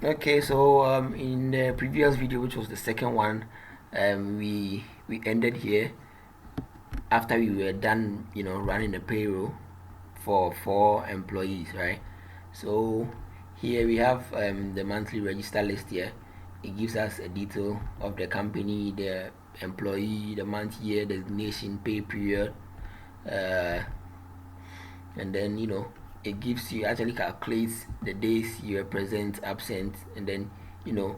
Okay, so in the previous video, which was the second one, we ended here after we were done, running the payroll for 4 employees, right? So here we have the monthly register list here. It gives us a detail of the company, the employee, the month, year, designation, pay period, uh, and then it gives you, actually calculates the days you are present, absent, and then you know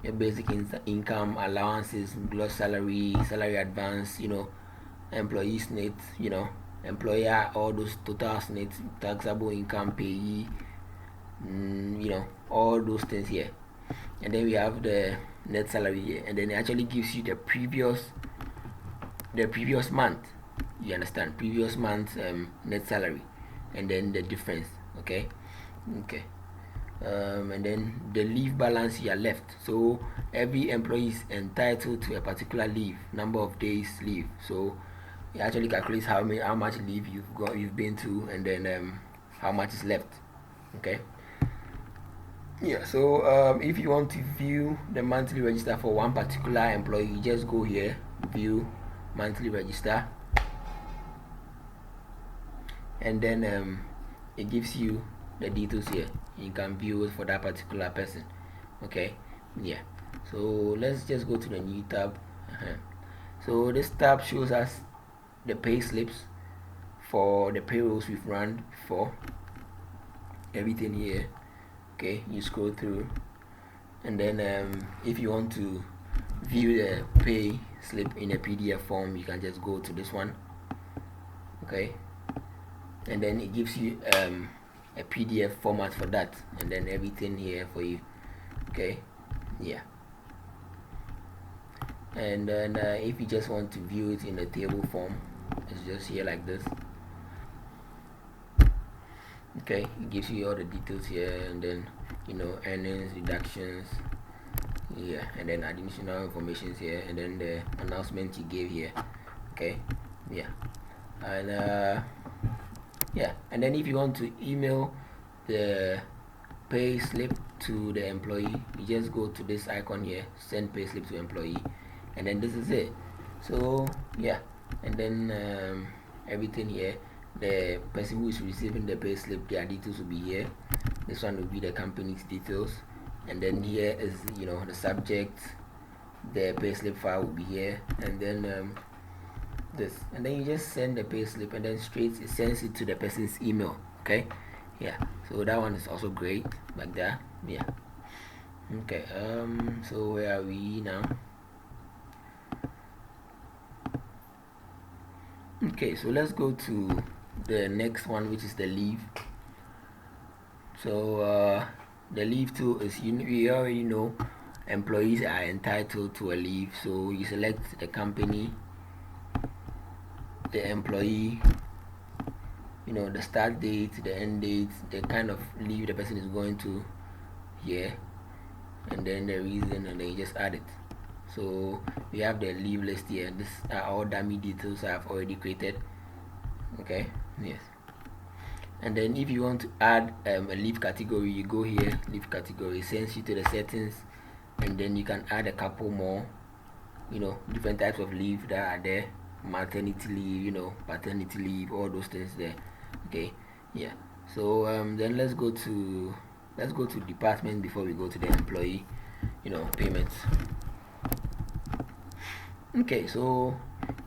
your basic income, allowances, gross salary, salary advance, employees net, employer, all those totals net, taxable income, payee, all those things here. And then we have the net salary here, and then it actually gives you the previous month. You understand? Previous month net salary, and then the difference. Okay. Okay. And then the leave balance you are left. So every employee is entitled to a particular leave, number of days leave. So it actually calculates how much leave you've been to, and then how much is left. Okay. Yeah, so if you want to view the monthly register for one particular employee, you just go here, view monthly register, and then it gives you the details here. You can view it for that particular person. Okay, yeah. So let's just go to the new tab. So this tab shows us the pay slips for the payrolls we've run before. Everything here. Okay, you scroll through, and then if you want to view the pay slip in a PDF form, you can just go to this one. Okay, and then it gives you a PDF format for that, and then everything here for you. Okay, yeah. And then if you just want to view it in a table form, it's just here like this. Okay, it gives you all the details here, and then earnings, reductions, yeah, and then additional information here, and then the announcement you gave here. Okay, yeah. And yeah, and then if you want to email the pay slip to the employee, you just go to this icon here, send pay slip to employee, and then this is it. So yeah, and then everything here, the person who is receiving the pay slip, their details will be here. This one will be the company's details, and then here is the subject. The pay slip file will be here, and then this, and then you just send the pay slip, and then straight it sends it to the person's email. Okay, yeah. So that one is also great, like that. Yeah. Okay. So where are we now? Okay. So let's go to the next one, which is the leave. So the leave too is we already know employees are entitled to a leave. So you select the company, the employee, the start date, the end date, the kind of leave the person is going to here, and then the reason, and then you just add it. So we have the leave list here. This are all dummy details I've already created. Okay, yes. And then if you want to add a leave category, you go here, leave category, sends you to the settings, and then you can add a couple more, different types of leave that are there, maternity leave, paternity leave, all those things there. Okay, yeah. So then let's go to department before we go to the employee, payments. Okay, so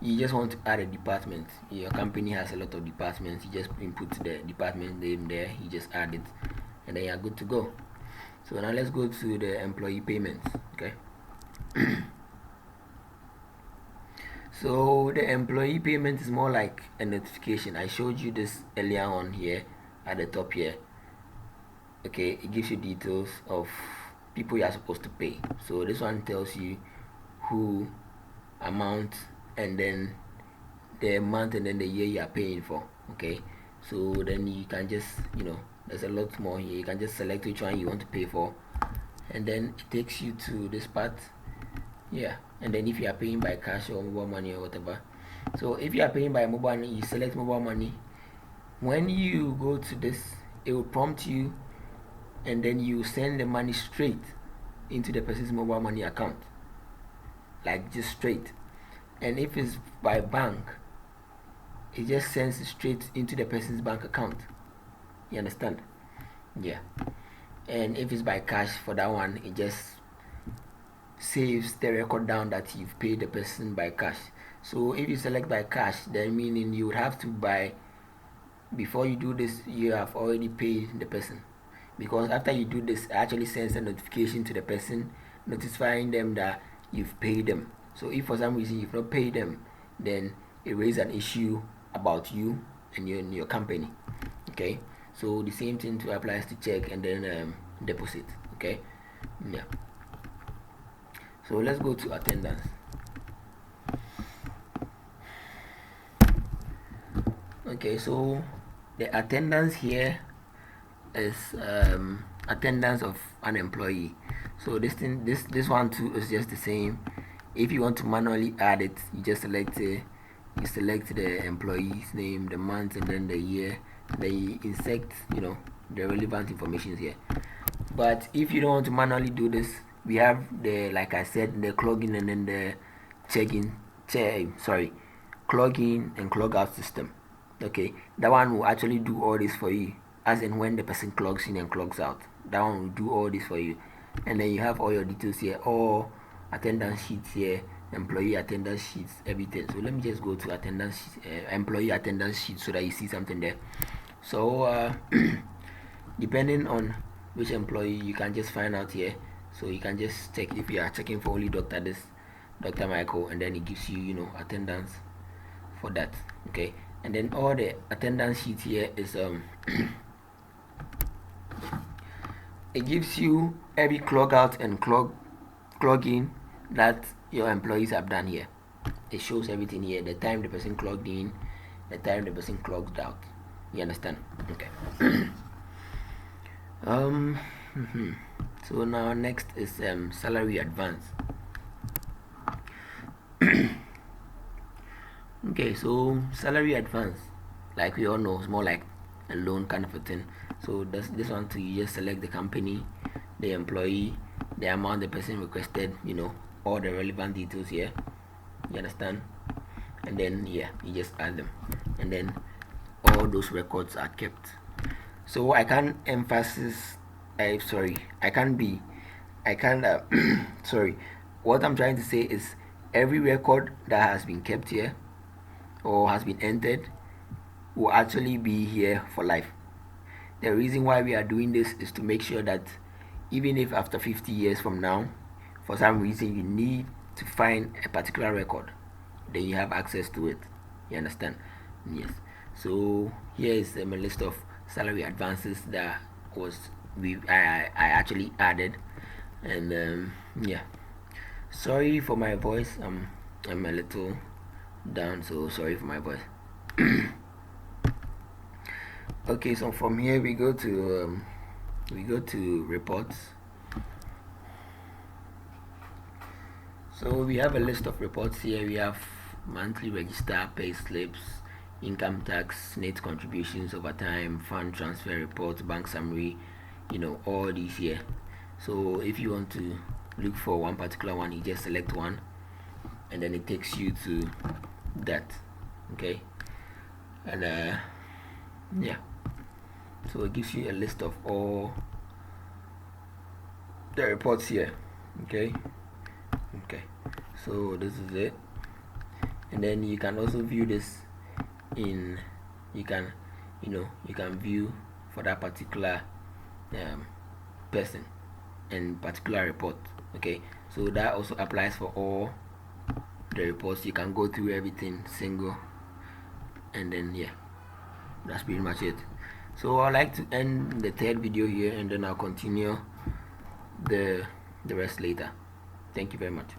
you just want to add a department. Your company has a lot of departments. You just input the department name there, you just add it, and then you're good to go. So now let's go to the employee payments. Okay. So the employee payment is more like a notification. I showed you this earlier on here at the top here. Okay, it gives you details of people you are supposed to pay. So this one tells you who, amount, and then the month, and then the year you are paying for. Okay, so then you can just there's a lot more here. You can just select which one you want to pay for, and then it takes you to this part. Yeah, and then if you are paying by cash or mobile money or whatever. So if you are paying by mobile money, you select mobile money. When you go to this, it will prompt you and then you send the money straight into the person's mobile money account, like just straight. And if it's by bank, it just sends it straight into the person's bank account. You understand? Yeah. And if it's by cash, for that one, it just saves the record down that you've paid the person by cash. So if you select by cash, then meaning you would have to buy, before you do this, you have already paid the person, because after you do this, it actually sends a notification to the person notifying them that you've paid them. So if for some reason you've not paid them, then it raises an issue about you and your company. Okay, so the same thing to applies to check and then deposit. Okay, yeah. So let's go to attendance. Okay, so the attendance here is attendance of an employee. So this one too is just the same. If you want to manually add it, you just select the employee's name, the month, and then the year. Then you insert the relevant information here. But if you don't want to manually do this, we have the, like I said, the clog in and then the clog in and clog out system. Okay, that one will actually do all this for you, as in when the person clogs in and clogs out. That one will do all this for you, and then you have all your details here, all attendance sheets here, employee attendance sheets, everything. So let me just go to attendance employee attendance sheet so that you see something there. So depending on which employee, you can just find out here. So you can just check if you are checking for only Dr. Michael, and then it gives you attendance for that. Okay, and then all the attendance sheet here is it gives you every clog out and clog in that your employees have done here. It shows everything here, the time the person clogged in, the time the person clogged out. You understand? Okay. So now next is salary advance. Okay, so salary advance, like we all know, is more like a loan kind of a thing. So this one too, you just select the company, the employee, the amount the person requested, all the relevant details here. You understand? And then you just add them, and then all those records are kept. So I can't sorry, what I'm trying to say is every record that has been kept here or has been entered will actually be here for life. The reason why we are doing this is to make sure that even if after 50 years from now, for some reason you need to find a particular record, then you have access to it. You understand? Yes. So here is a list of salary advances that I actually added, and yeah. Sorry for my voice. I'm a little down, so sorry for my voice. Okay, so from here we go to reports. So we have a list of reports here. We have monthly register, pay slips, income tax, net contributions, overtime, fund transfer reports, bank summary, all these here. So if you want to look for one particular one, you just select one, and then it takes you to that. Okay, and yeah, so it gives you a list of all the reports here. Okay, so this is it, and then you can also view this in you can view for that particular person and particular report. Okay, so that also applies for all the reports. You can go through everything single, and then yeah, that's pretty much it. So I'd like to end the third video here, and then I'll continue the rest later. Thank you very much.